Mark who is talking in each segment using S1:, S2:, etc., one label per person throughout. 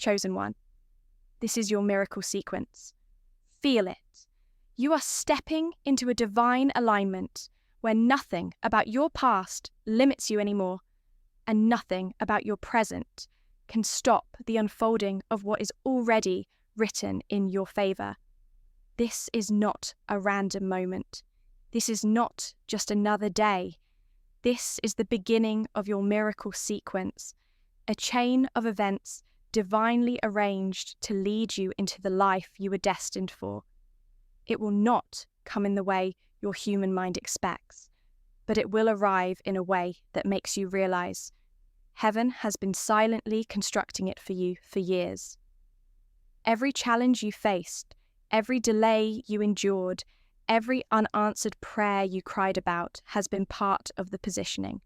S1: chosen one. This is your miracle sequence. Feel it. You are stepping into a divine alignment where nothing about your past limits you anymore, and nothing about your present can stop the unfolding of what is already written in your favor. This is not a random moment. This is not just another day. This is the beginning of your miracle sequence, a chain of events divinely arranged to lead you into the life you were destined for. It will not come in the way your human mind expects, but it will arrive in a way that makes you realize heaven has been silently constructing it for you for years. Every challenge you faced, every delay you endured, every unanswered prayer you cried about has been part of the positioning.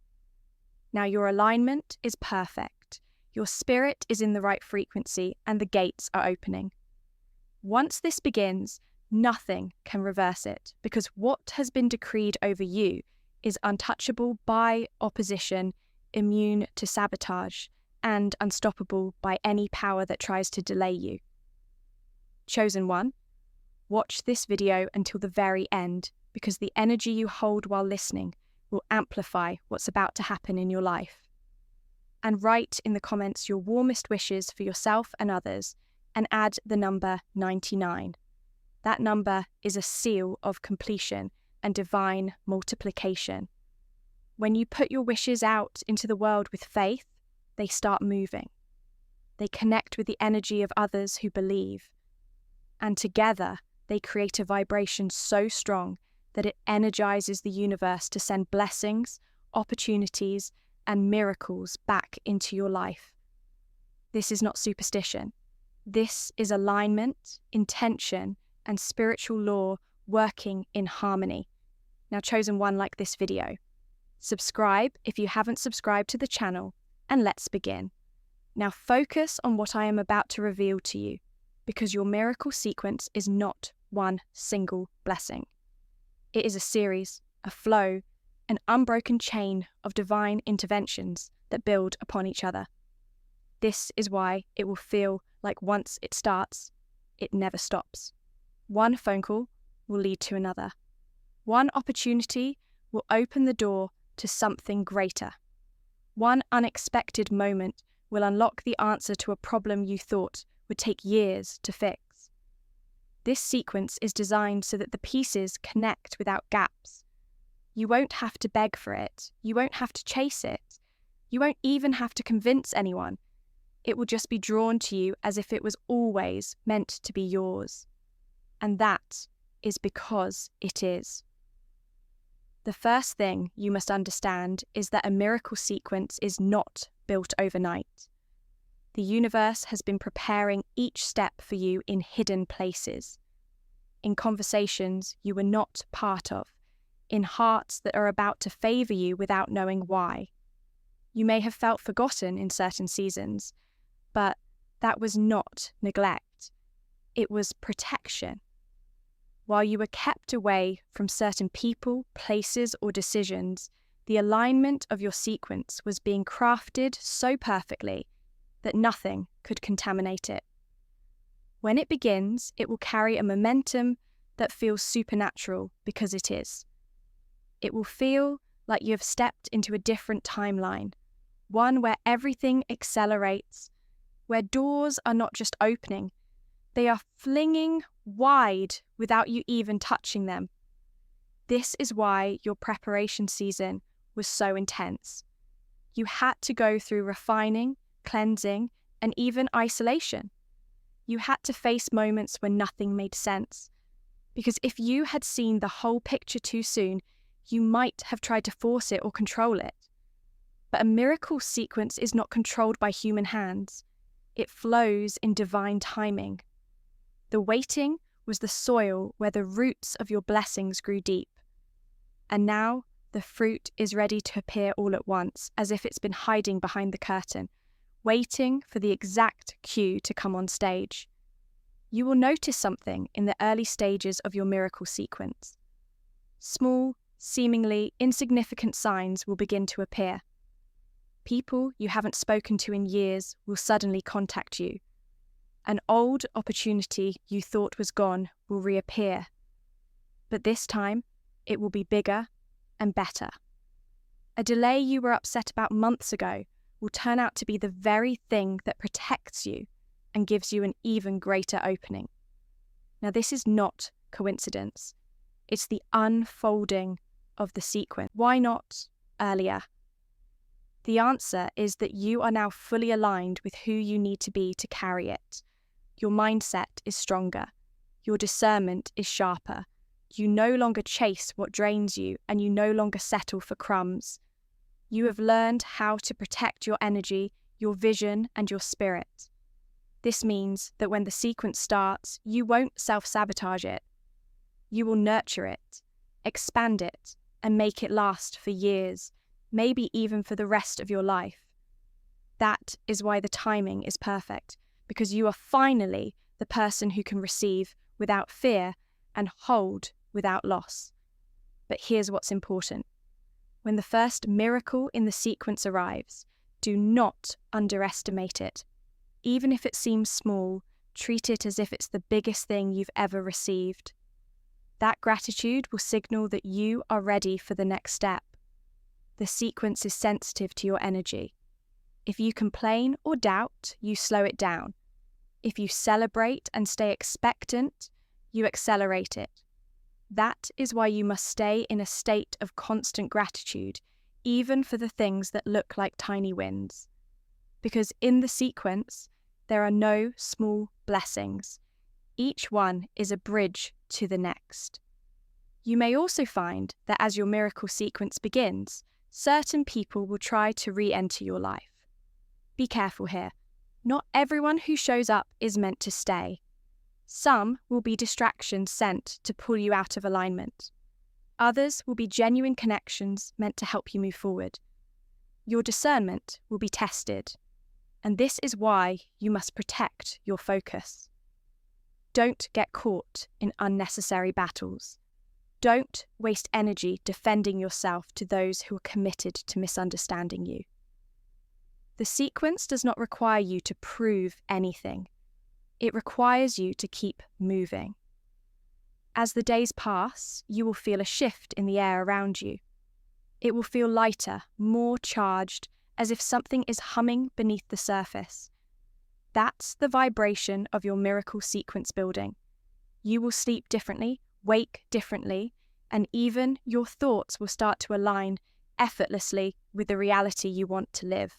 S1: Now your alignment is perfect. Your spirit is in the right frequency and the gates are opening. Once this begins, nothing can reverse it because what has been decreed over you is untouchable by opposition, immune to sabotage, and unstoppable by any power that tries to delay you. Chosen one, watch this video until the very end because the energy you hold while listening will amplify what's about to happen in your life. And write in the comments your warmest wishes for yourself and others and add the number 99. That number is a seal of completion and divine multiplication. When you put your wishes out into the world with faith, they start moving. They connect with the energy of others who believe. And together, they create a vibration so strong that it energizes the universe to send blessings, opportunities, and miracles back into your life. This is not superstition. This is alignment, intention, and spiritual law working in harmony. Now, chosen one, like this video. Subscribe if you haven't subscribed to the channel, and let's begin. Now focus on what I am about to reveal to you, because your miracle sequence is not one single blessing. It is a series, a flow, an unbroken chain of divine interventions that build upon each other. This is why it will feel like once it starts, it never stops. One phone call will lead to another. One opportunity will open the door to something greater. One unexpected moment will unlock the answer to a problem you thought would take years to fix. This sequence is designed so that the pieces connect without gaps. You won't have to beg for it. You won't have to chase it. You won't even have to convince anyone. It will just be drawn to you as if it was always meant to be yours. And that is because it is. The first thing you must understand is that a miracle sequence is not built overnight. The universe has been preparing each step for you in hidden places, in conversations you were not part of, in hearts that are about to favor you without knowing why. You may have felt forgotten in certain seasons, but that was not neglect. It was protection. While you were kept away from certain people, places, or decisions, the alignment of your sequence was being crafted so perfectly that nothing could contaminate it. When it begins, it will carry a momentum that feels supernatural because it is. It will feel like you have stepped into a different timeline, one where everything accelerates, where doors are not just opening, they are flinging wide without you even touching them. This is why your preparation season was so intense. You had to go through refining, cleansing, and even isolation. You had to face moments when nothing made sense, because if you had seen the whole picture too soon, you might have tried to force it or control it. But a miracle sequence is not controlled by human hands. It flows in divine timing. The waiting was the soil where the roots of your blessings grew deep. And now the fruit is ready to appear all at once, as if it's been hiding behind the curtain, waiting for the exact cue to come on stage. You will notice something in the early stages of your miracle sequence. Small, seemingly insignificant signs will begin to appear. People you haven't spoken to in years will suddenly contact you. An old opportunity you thought was gone will reappear. But this time, it will be bigger and better. A delay you were upset about months ago will turn out to be the very thing that protects you and gives you an even greater opening. Now, this is not coincidence. It's the unfolding of the sequence. Why not earlier? The answer is that you are now fully aligned with who you need to be to carry it. Your mindset is stronger. Your discernment is sharper. You no longer chase what drains you, and you no longer settle for crumbs. You have learned how to protect your energy, your vision, and your spirit. This means that when the sequence starts, you won't self-sabotage it. You will nurture it, expand it, and make it last for years, maybe even for the rest of your life. That is why the timing is perfect, because you are finally the person who can receive without fear and hold without loss. But here's what's important. When the first miracle in the sequence arrives, do not underestimate it. Even if it seems small, treat it as if it's the biggest thing you've ever received. That gratitude will signal that you are ready for the next step. The sequence is sensitive to your energy. If you complain or doubt, you slow it down. If you celebrate and stay expectant, you accelerate it. That is why you must stay in a state of constant gratitude, even for the things that look like tiny wins. Because in the sequence, there are no small blessings. Each one is a bridge to the next. You may also find that as your miracle sequence begins, certain people will try to re-enter your life. Be careful here. Not everyone who shows up is meant to stay. Some will be distractions sent to pull you out of alignment. Others will be genuine connections meant to help you move forward. Your discernment will be tested, and this is why you must protect your focus. Don't get caught in unnecessary battles. Don't waste energy defending yourself to those who are committed to misunderstanding you. The sequence does not require you to prove anything. It requires you to keep moving. As the days pass, you will feel a shift in the air around you. It will feel lighter, more charged, as if something is humming beneath the surface. That's the vibration of your miracle sequence building. You will sleep differently, wake differently, and even your thoughts will start to align effortlessly with the reality you want to live.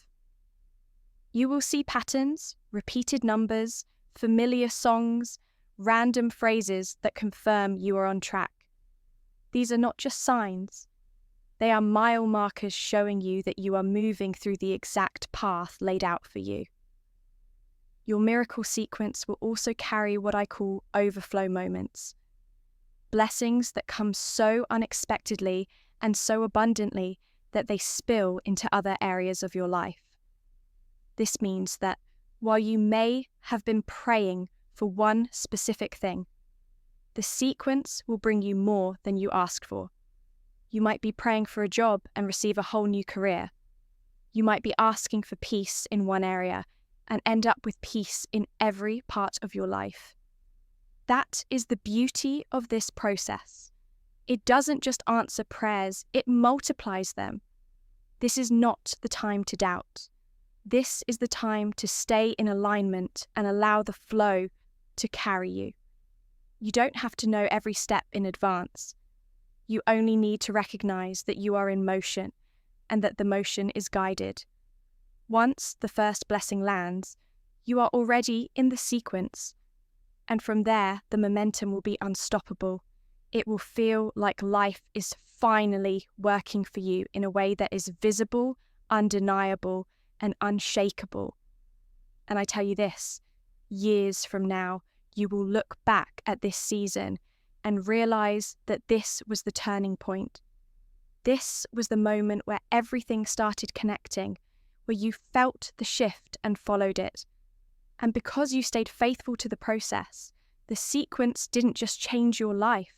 S1: You will see patterns, repeated numbers, familiar songs, random phrases that confirm you are on track. These are not just signs. They are mile markers showing you that you are moving through the exact path laid out for you. Your miracle sequence will also carry what I call overflow moments. Blessings that come so unexpectedly and so abundantly that they spill into other areas of your life. This means that while you may have been praying for one specific thing, the sequence will bring you more than you asked for. You might be praying for a job and receive a whole new career. You might be asking for peace in one area and end up with peace in every part of your life. That is the beauty of this process. It doesn't just answer prayers, it multiplies them. This is not the time to doubt. This is the time to stay in alignment and allow the flow to carry you. You don't have to know every step in advance. You only need to recognize that you are in motion and that the motion is guided. Once the first blessing lands, you are already in the sequence, and from there the momentum will be unstoppable. It will feel like life is finally working for you in a way that is visible, undeniable, and unshakable. And I tell you this, years from now, you will look back at this season and realize that this was the turning point. This was the moment where everything started connecting, where you felt the shift and followed it. And because you stayed faithful to the process, the sequence didn't just change your life,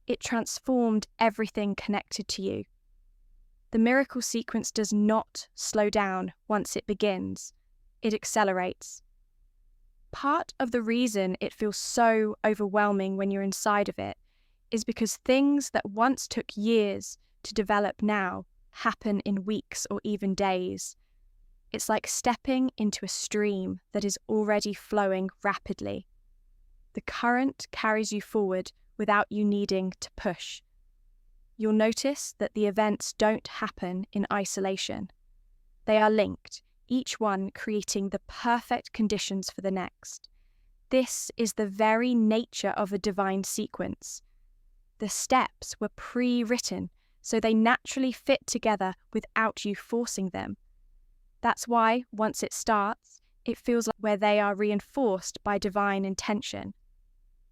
S1: it transformed everything connected to you. The miracle sequence does not slow down once it begins, it accelerates. Part of the reason it feels so overwhelming when you're inside of it is because things that once took years to develop now happen in weeks or even days. It's like stepping into a stream that is already flowing rapidly. The current carries you forward without you needing to push. You'll notice that the events don't happen in isolation. They are linked, each one creating the perfect conditions for the next. This is the very nature of a divine sequence. The steps were pre-written, so they naturally fit together without you forcing them. That's why, once it starts, it feels like where they are reinforced by divine intention.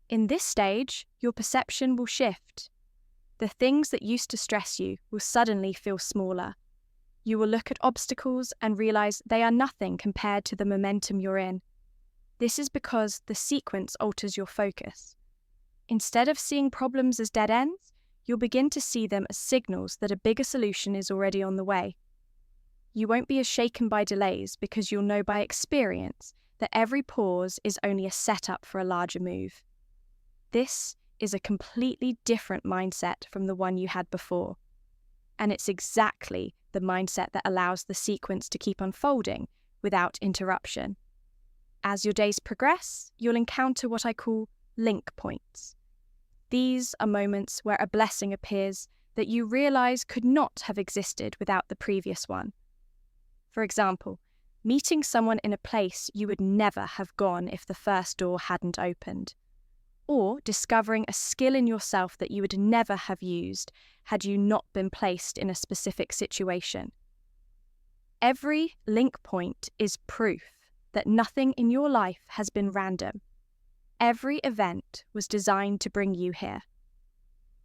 S1: In this stage, your perception will shift. The things that used to stress you will suddenly feel smaller. You will look at obstacles and realize they are nothing compared to the momentum you're in. This is because the sequence alters your focus. Instead of seeing problems as dead ends, you'll begin to see them as signals that a bigger solution is already on the way. You won't be as shaken by delays because you'll know by experience that every pause is only a setup for a larger move. This is a completely different mindset from the one you had before. And it's exactly the mindset that allows the sequence to keep unfolding without interruption. As your days progress, you'll encounter what I call link points. These are moments where a blessing appears that you realize could not have existed without the previous one. For example, meeting someone in a place you would never have gone if the first door hadn't opened. Or discovering a skill in yourself that you would never have used had you not been placed in a specific situation. Every link point is proof that nothing in your life has been random. Every event was designed to bring you here.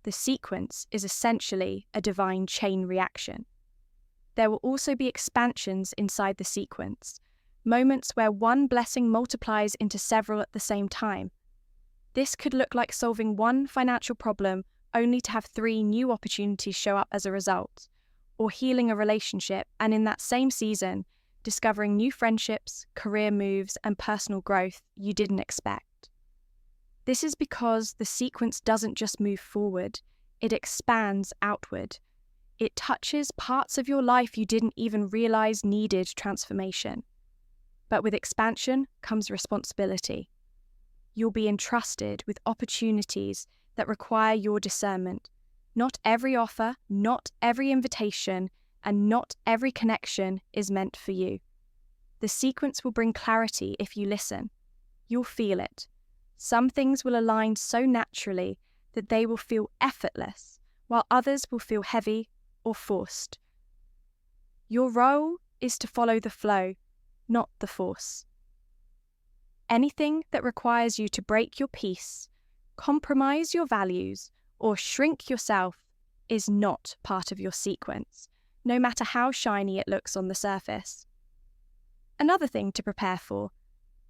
S1: The sequence is essentially a divine chain reaction. There will also be expansions inside the sequence, moments where one blessing multiplies into several at the same time. This could look like solving one financial problem only to have 3 new opportunities show up as a result, or healing a relationship and in that same season, discovering new friendships, career moves, and personal growth you didn't expect. This is because the sequence doesn't just move forward, it expands outward. It touches parts of your life you didn't even realize needed transformation. But with expansion comes responsibility. You'll be entrusted with opportunities that require your discernment. Not every offer, not every invitation, and not every connection is meant for you. The sequence will bring clarity if you listen. You'll feel it. Some things will align so naturally that they will feel effortless, while others will feel heavy or forced. Your role is to follow the flow, not the force. Anything that requires you to break your peace, compromise your values, or shrink yourself is not part of your sequence, no matter how shiny it looks on the surface. Another thing to prepare for,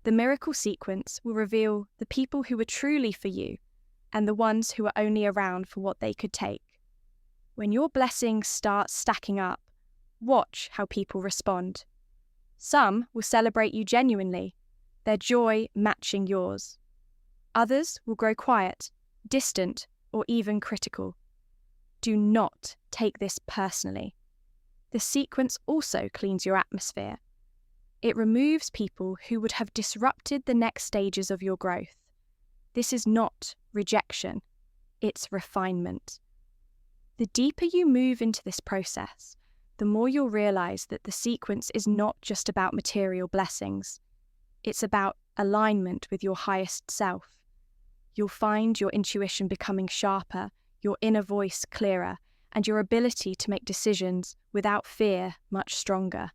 S1: the miracle sequence will reveal the people who are truly for you and the ones who are only around for what they could take. When your blessings start stacking up, watch how people respond. Some will celebrate you genuinely, their joy matching yours. Others will grow quiet, distant, or even critical. Do not take this personally. The sequence also cleans your atmosphere. It removes people who would have disrupted the next stages of your growth. This is not rejection, it's refinement. The deeper you move into this process, the more you'll realize that the sequence is not just about material blessings. It's about alignment with your highest self. You'll find your intuition becoming sharper, your inner voice clearer, and your ability to make decisions without fear much stronger.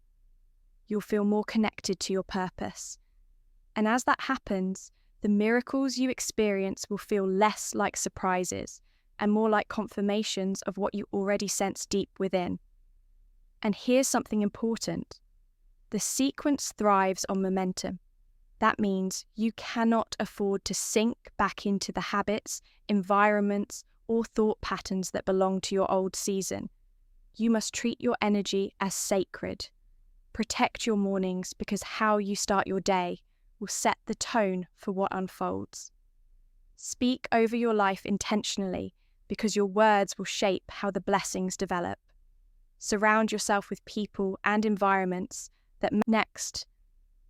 S1: You'll feel more connected to your purpose. And as that happens, the miracles you experience will feel less like surprises and more like confirmations of what you already sense deep within. And here's something important. The sequence thrives on momentum. That means you cannot afford to sink back into the habits, environments, or thought patterns that belong to your old season. You must treat your energy as sacred. Protect your mornings because how you start your day will set the tone for what unfolds. Speak over your life intentionally, because your words will shape how the blessings develop. Surround yourself with people and environments that next.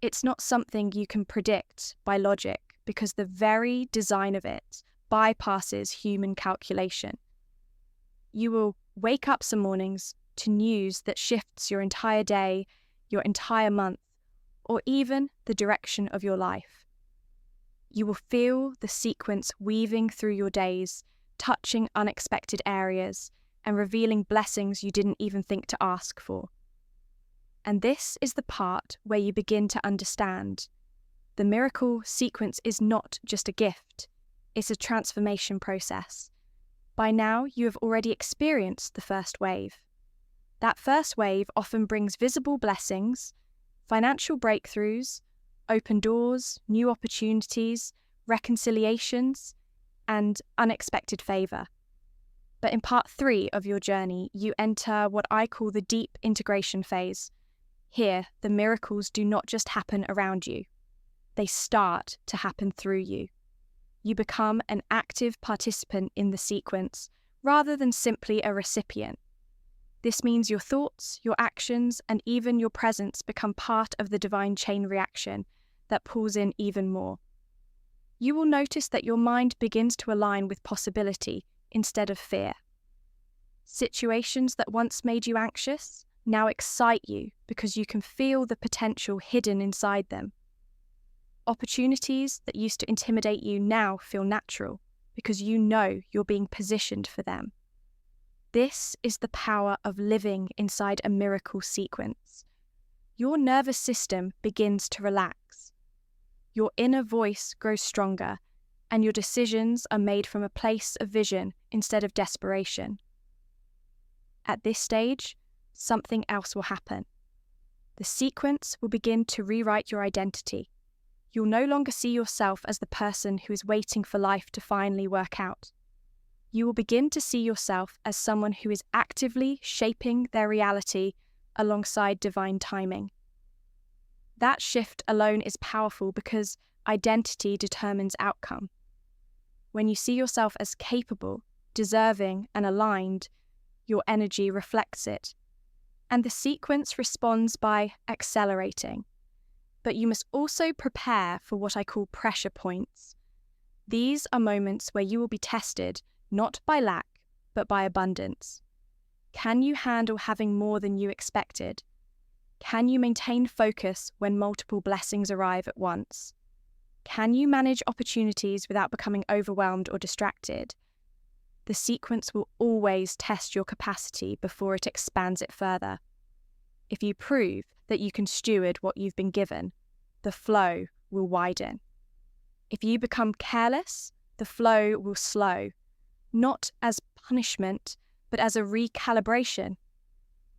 S1: It's not something you can predict by logic, because the very design of it bypasses human calculation. You will wake up some mornings to news that shifts your entire day, your entire month, or even the direction of your life. You will feel the sequence weaving through your days, touching unexpected areas and revealing blessings you didn't even think to ask for. And this is the part where you begin to understand. The miracle sequence is not just a gift, it's a transformation process. By now, you have already experienced the first wave. That first wave often brings visible blessings, financial breakthroughs, open doors, new opportunities, reconciliations, and unexpected favor. But in part 3 of your journey, you enter what I call the deep integration phase. Here, the miracles do not just happen around you. They start to happen through you. You become an active participant in the sequence, rather than simply a recipient. This means your thoughts, your actions, and even your presence become part of the divine chain reaction that pulls in even more. You will notice that your mind begins to align with possibility instead of fear. Situations that once made you anxious now excite you because you can feel the potential hidden inside them. Opportunities that used to intimidate you now feel natural because you know you're being positioned for them. This is the power of living inside a miracle sequence. Your nervous system begins to relax. Your inner voice grows stronger, and your decisions are made from a place of vision instead of desperation. At this stage, something else will happen. The sequence will begin to rewrite your identity. You'll no longer see yourself as the person who is waiting for life to finally work out. You will begin to see yourself as someone who is actively shaping their reality alongside divine timing. That shift alone is powerful because identity determines outcome. When you see yourself as capable, deserving, and aligned, your energy reflects it. And the sequence responds by accelerating. But you must also prepare for what I call pressure points. These are moments where you will be tested not by lack, but by abundance. Can you handle having more than you expected? Can you maintain focus when multiple blessings arrive at once? Can you manage opportunities without becoming overwhelmed or distracted? The sequence will always test your capacity before it expands it further. If you prove that you can steward what you've been given, the flow will widen. If you become careless, the flow will slow, not as punishment, but as a recalibration.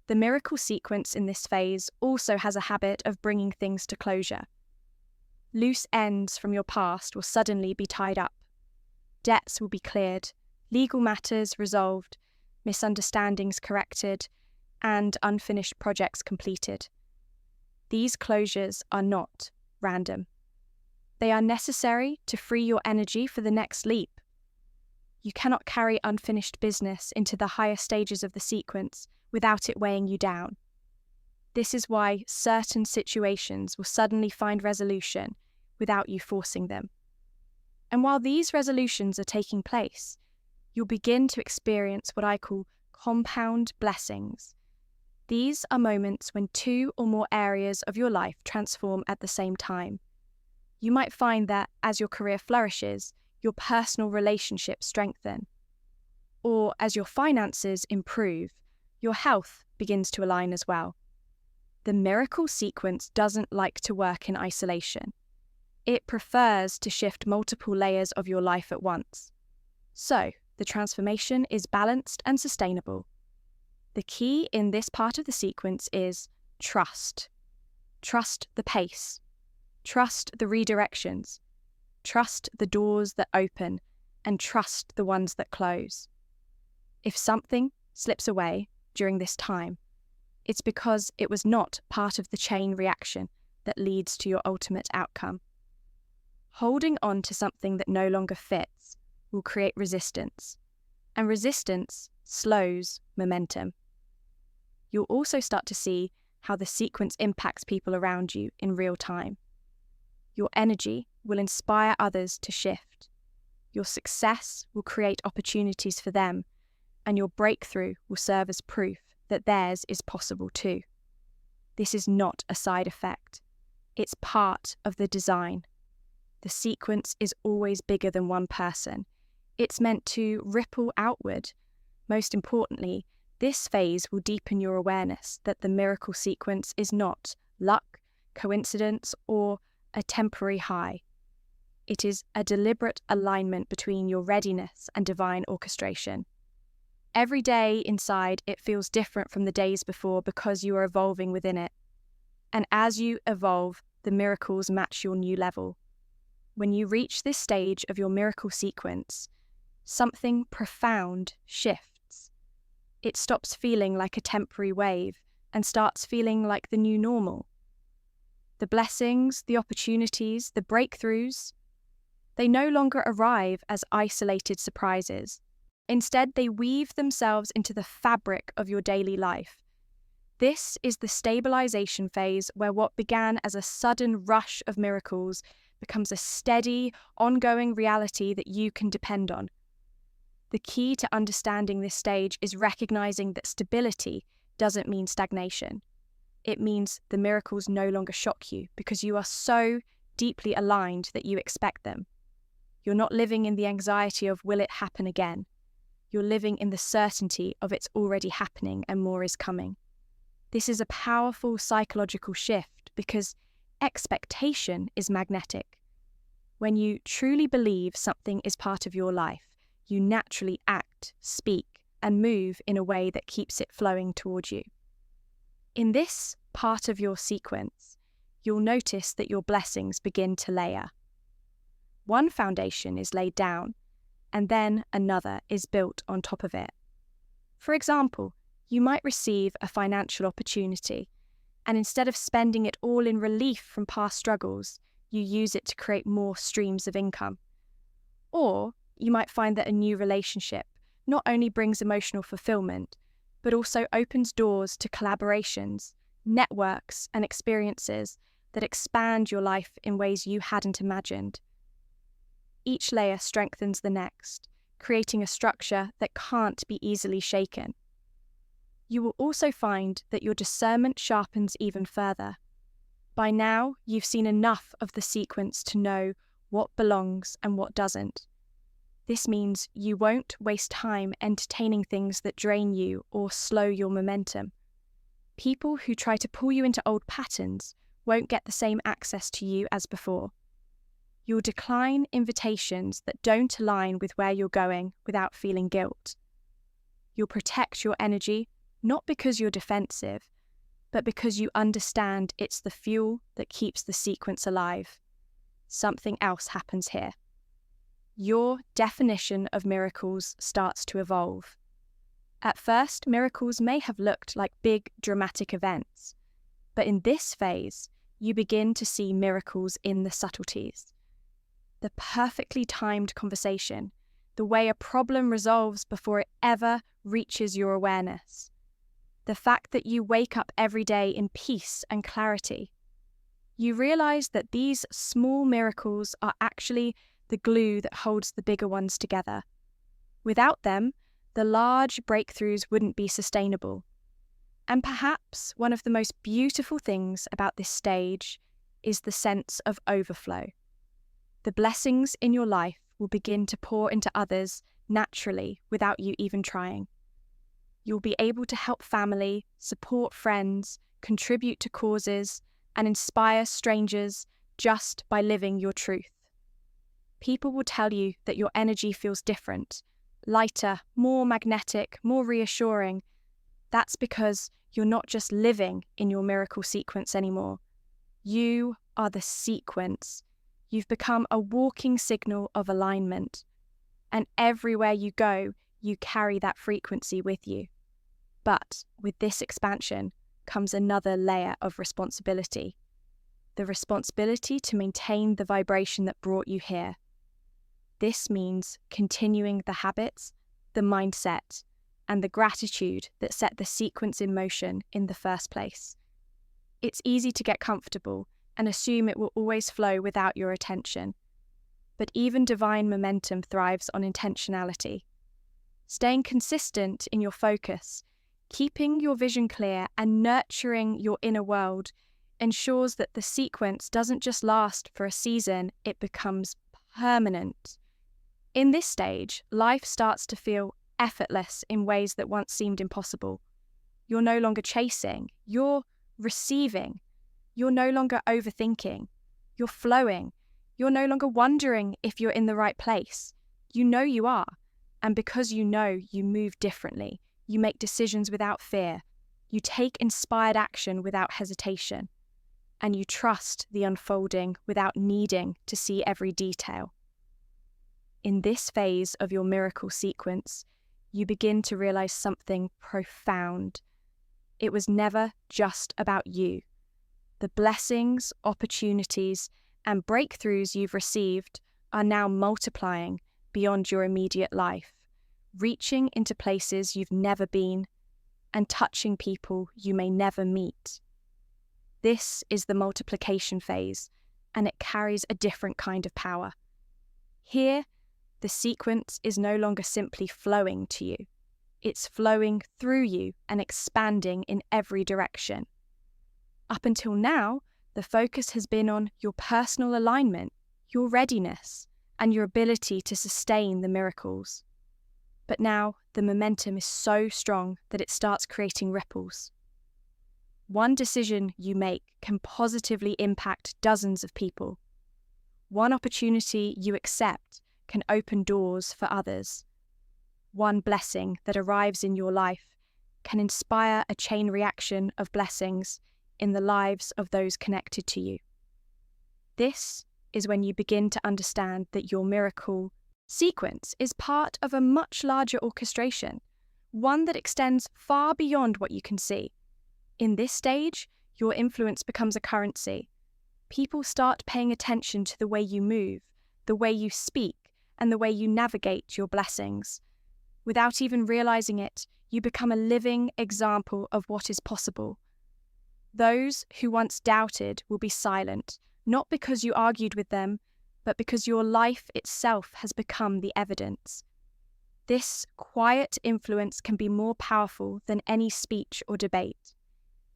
S1: The miracle sequence in this phase also has a habit of bringing things to closure. Loose ends from your past will suddenly be tied up. Debts will be cleared, legal matters resolved, misunderstandings corrected, and unfinished projects completed. These closures are not random. They are necessary to free your energy for the next leap. You cannot carry unfinished business into the higher stages of the sequence without it weighing you down. This is why certain situations will suddenly find resolution without you forcing them. And while these resolutions are taking place, you'll begin to experience what I call compound blessings. These are moments when 2 or more areas of your life transform at the same time. You might find that as your career flourishes, your personal relationships strengthen. Or as your finances improve, your health begins to align as well. The miracle sequence doesn't like to work in isolation. It prefers to shift multiple layers of your life at once. So, the transformation is balanced and sustainable. The key in this part of the sequence is trust. Trust the pace. Trust the redirections. Trust the doors that open, and trust the ones that close. If something slips away during this time, it's because it was not part of the chain reaction that leads to your ultimate outcome. Holding on to something that no longer fits will create resistance, and resistance slows momentum. You'll also start to see how the sequence impacts people around you in real time. Your energy will inspire others to shift. Your success will create opportunities for them, and your breakthrough will serve as proof that theirs is possible too. This is not a side effect. It's part of the design. The sequence is always bigger than one person. It's meant to ripple outward. Most importantly, this phase will deepen your awareness that the miracle sequence is not luck, coincidence, or a temporary high. It is a deliberate alignment between your readiness and divine orchestration. Every day inside, it feels different from the days before because you are evolving within it. And as you evolve, the miracles match your new level. When you reach this stage of your miracle sequence, something profound shifts. It stops feeling like a temporary wave and starts feeling like the new normal. The blessings, the opportunities, the breakthroughs, they no longer arrive as isolated surprises. Instead, they weave themselves into the fabric of your daily life. This is the stabilization phase where what began as a sudden rush of miracles becomes a steady, ongoing reality that you can depend on. The key to understanding this stage is recognizing that stability doesn't mean stagnation. It means the miracles no longer shock you because you are so deeply aligned that you expect them. You're not living in the anxiety of will it happen again. You're living in the certainty of it's already happening and more is coming. This is a powerful psychological shift because expectation is magnetic. When you truly believe something is part of your life, you naturally act, speak, and move in a way that keeps it flowing towards you. In this part of your sequence, you'll notice that your blessings begin to layer. One foundation is laid down, and then another is built on top of it. For example, you might receive a financial opportunity, and instead of spending it all in relief from past struggles, you use it to create more streams of income. Or you might find that a new relationship not only brings emotional fulfillment, but also opens doors to collaborations, networks, and experiences that expand your life in ways you hadn't imagined. Each layer strengthens the next, creating a structure that can't be easily shaken. You will also find that your discernment sharpens even further. By now, you've seen enough of the sequence to know what belongs and what doesn't. This means you won't waste time entertaining things that drain you or slow your momentum. People who try to pull you into old patterns won't get the same access to you as before. You'll decline invitations that don't align with where you're going without feeling guilt. You'll protect your energy, not because you're defensive, but because you understand it's the fuel that keeps the sequence alive. Something else happens here. Your definition of miracles starts to evolve. At first, miracles may have looked like big, dramatic events, but in this phase, you begin to see miracles in the subtleties. The perfectly timed conversation, the way a problem resolves before it ever reaches your awareness. The fact that you wake up every day in peace and clarity. You realize that these small miracles are actually the glue that holds the bigger ones together. Without them, the large breakthroughs wouldn't be sustainable. And perhaps one of the most beautiful things about this stage is the sense of overflow. The blessings in your life will begin to pour into others naturally without you even trying. You'll be able to help family, support friends, contribute to causes, and inspire strangers just by living your truth. People will tell you that your energy feels different, lighter, more magnetic, more reassuring. That's because you're not just living in your miracle sequence anymore. You are the sequence. You've become a walking signal of alignment. And everywhere you go, you carry that frequency with you. But with this expansion comes another layer of responsibility. the responsibility to maintain the vibration that brought you here. This means continuing the habits, the mindset, and the gratitude that set the sequence in motion in the first place. It's easy to get comfortable and assume it will always flow without your attention. But even divine momentum thrives on intentionality. Staying consistent in your focus, keeping your vision clear, and nurturing your inner world ensures that the sequence doesn't just last for a season, it becomes permanent. In this stage, life starts to feel effortless in ways that once seemed impossible. You're no longer chasing, you're receiving. You're no longer overthinking, you're flowing. You're no longer wondering if you're in the right place. You know you are. And because you know, you move differently. You make decisions without fear. You take inspired action without hesitation. And you trust the unfolding without needing to see every detail. In this phase of your miracle sequence, you begin to realize something profound. It was never just about you. The blessings, opportunities, and breakthroughs you've received are now multiplying beyond your immediate life, reaching into places you've never been and touching people you may never meet. This is the multiplication phase, and it carries a different kind of power. Here, the sequence is no longer simply flowing to you. It's flowing through you and expanding in every direction. Up until now, the focus has been on your personal alignment, your readiness, and your ability to sustain the miracles. But now, the momentum is so strong that it starts creating ripples. One decision you make can positively impact dozens of people. One opportunity you accept can open doors for others. One blessing that arrives in your life can inspire a chain reaction of blessings in the lives of those connected to you. This is when you begin to understand that your miracle sequence is part of a much larger orchestration, one that extends far beyond what you can see. In this stage, your influence becomes a currency. People start paying attention to the way you move, the way you speak, and the way you navigate your blessings. Without even realizing it, you become a living example of what is possible. Those who once doubted will be silent, not because you argued with them, but because your life itself has become the evidence. This quiet influence can be more powerful than any speech or debate.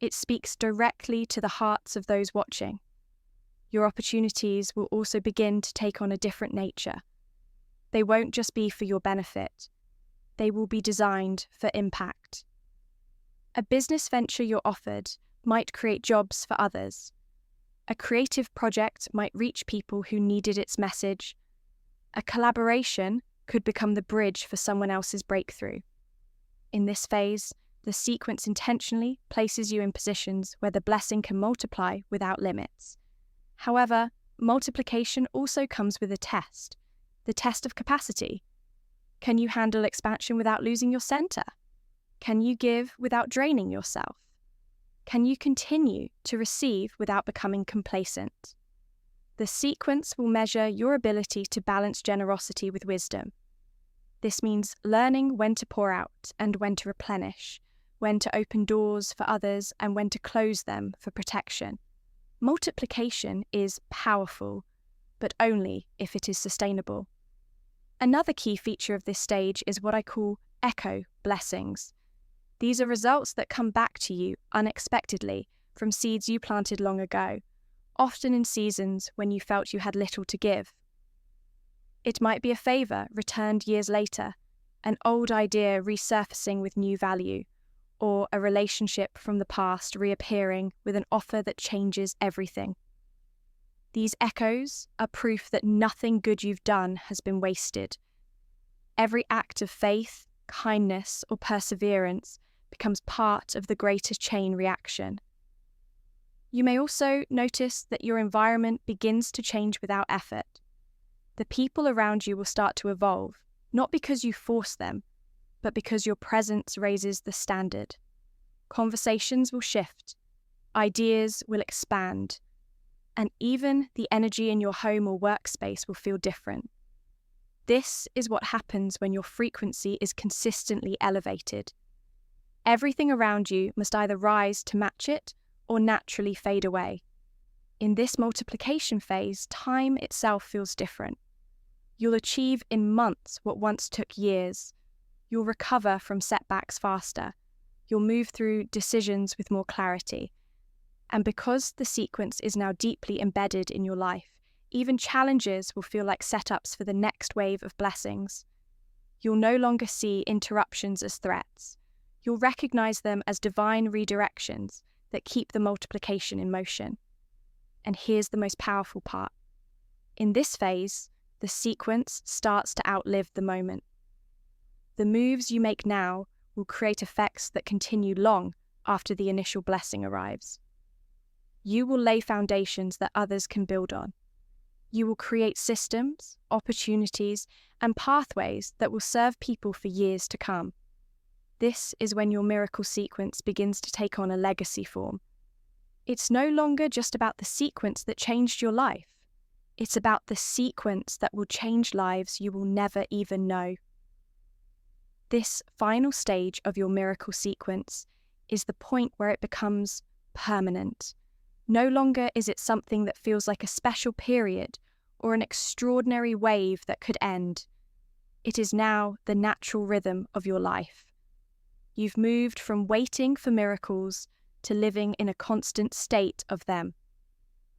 S1: It speaks directly to the hearts of those watching. Your opportunities will also begin to take on a different nature. They won't just be for your benefit. They will be designed for impact. A business venture you're offered might create jobs for others. A creative project might reach people who needed its message. A collaboration could become the bridge for someone else's breakthrough. In this phase, the sequence intentionally places you in positions where the blessing can multiply without limits. However, multiplication also comes with a test, the test of capacity. Can you handle expansion without losing your center? Can you give without draining yourself? Can you continue to receive without becoming complacent? The sequence will measure your ability to balance generosity with wisdom. This means learning when to pour out and when to replenish, when to open doors for others and when to close them for protection. Multiplication is powerful, but only if it is sustainable. Another key feature of this stage is what I call echo blessings. These are results that come back to you unexpectedly from seeds you planted long ago, often in seasons when you felt you had little to give. It might be a favor returned years later, an old idea resurfacing with new value, or a relationship from the past reappearing with an offer that changes everything. These echoes are proof that nothing good you've done has been wasted. Every act of faith, kindness, or perseverance becomes part of the greater chain reaction. You may also notice that your environment begins to change without effort. The people around you will start to evolve, not because you force them, but because your presence raises the standard. Conversations will shift, ideas will expand, and even the energy in your home or workspace will feel different. This is what happens when your frequency is consistently elevated. Everything around you must either rise to match it or naturally fade away. In this multiplication phase, time itself feels different. You'll achieve in months what once took years. You'll recover from setbacks faster. You'll move through decisions with more clarity. And because the sequence is now deeply embedded in your life, even challenges will feel like setups for the next wave of blessings. You'll no longer see interruptions as threats. You'll recognize them as divine redirections that keep the multiplication in motion. And here's the most powerful part. In this phase, the sequence starts to outlive the moment. The moves you make now will create effects that continue long after the initial blessing arrives. You will lay foundations that others can build on. You will create systems, opportunities, and pathways that will serve people for years to come. This is when your miracle sequence begins to take on a legacy form. It's no longer just about the sequence that changed your life. It's about the sequence that will change lives you will never even know. This final stage of your miracle sequence is the point where it becomes permanent. No longer is it something that feels like a special period or an extraordinary wave that could end. It is now the natural rhythm of your life. You've moved from waiting for miracles to living in a constant state of them.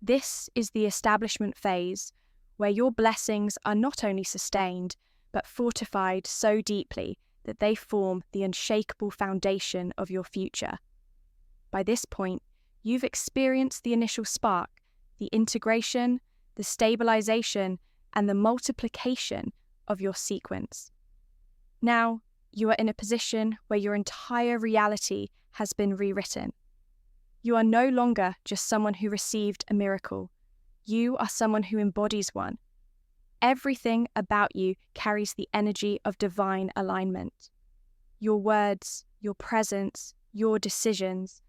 S1: This is the establishment phase, where your blessings are not only sustained, but fortified so deeply that they form the unshakable foundation of your future. By this point, you've experienced the initial spark, the integration, the stabilization, and the multiplication of your sequence. Now, you are in a position where your entire reality has been rewritten. You are no longer just someone who received a miracle. You are someone who embodies one. Everything about you carries the energy of divine alignment. Your words, your presence, your decisions,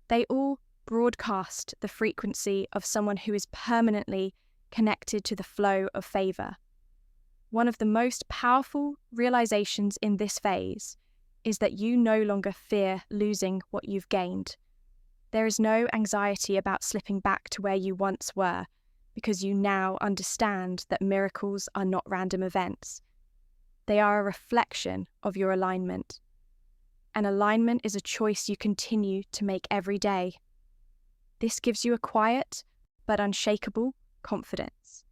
S1: they all broadcast the frequency of someone who is permanently connected to the flow of favor. One of the most powerful realizations in this phase is that you no longer fear losing what you've gained. There is no anxiety about slipping back to where you once were, because you now understand that miracles are not random events. They are a reflection of your alignment. And alignment is a choice you continue to make every day. This gives you a quiet but unshakable confidence.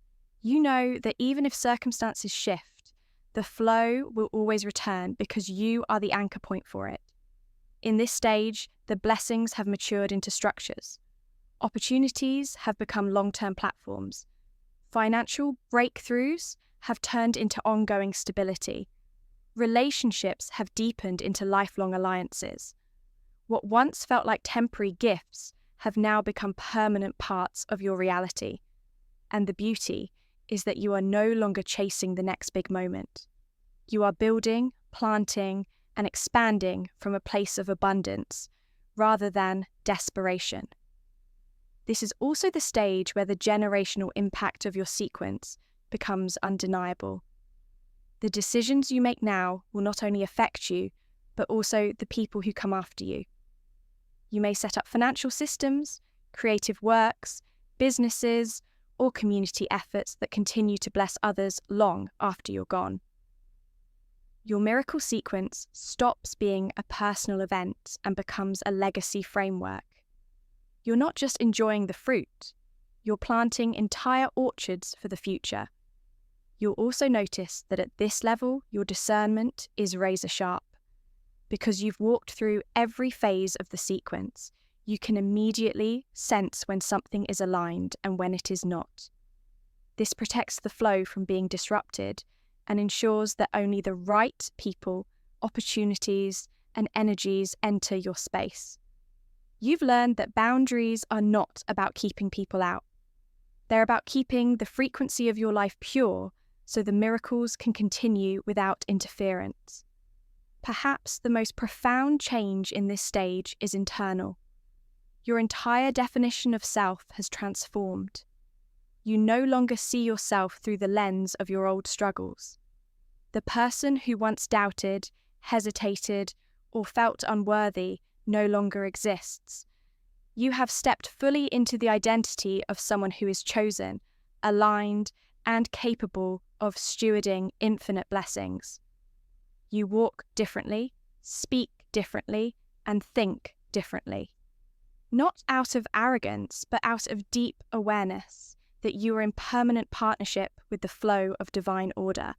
S1: You know that even if circumstances shift, the flow will always return because you are the anchor point for it. In this stage, the blessings have matured into structures. Opportunities have become long-term platforms. Financial breakthroughs have turned into ongoing stability. Relationships have deepened into lifelong alliances. What once felt like temporary gifts have now become permanent parts of your reality. And the beauty is that you are no longer chasing the next big moment. You are building, planting, and expanding from a place of abundance rather than desperation. This is also the stage where the generational impact of your sequence becomes undeniable. The decisions you make now will not only affect you, but also the people who come after you. You may set up financial systems, creative works, businesses, or community efforts that continue to bless others long after you're gone. Your miracle sequence stops being a personal event and becomes a legacy framework. You're not just enjoying the fruit, you're planting entire orchards for the future. You'll also notice that at this level, your discernment is razor sharp. Because you've walked through every phase of the sequence, you can immediately sense when something is aligned and when it is not. This protects the flow from being disrupted and ensures that only the right people, opportunities, and energies enter your space. You've learned that boundaries are not about keeping people out. They're about keeping the frequency of your life pure so the miracles can continue without interference. Perhaps the most profound change in this stage is internal. Your entire definition of self has transformed. You no longer see yourself through the lens of your old struggles. The person who once doubted, hesitated, or felt unworthy no longer exists. You have stepped fully into the identity of someone who is chosen, aligned, and capable of stewarding infinite blessings. You walk differently, speak differently, and think differently. Not out of arrogance, but out of deep awareness that you are in permanent partnership with the flow of divine order,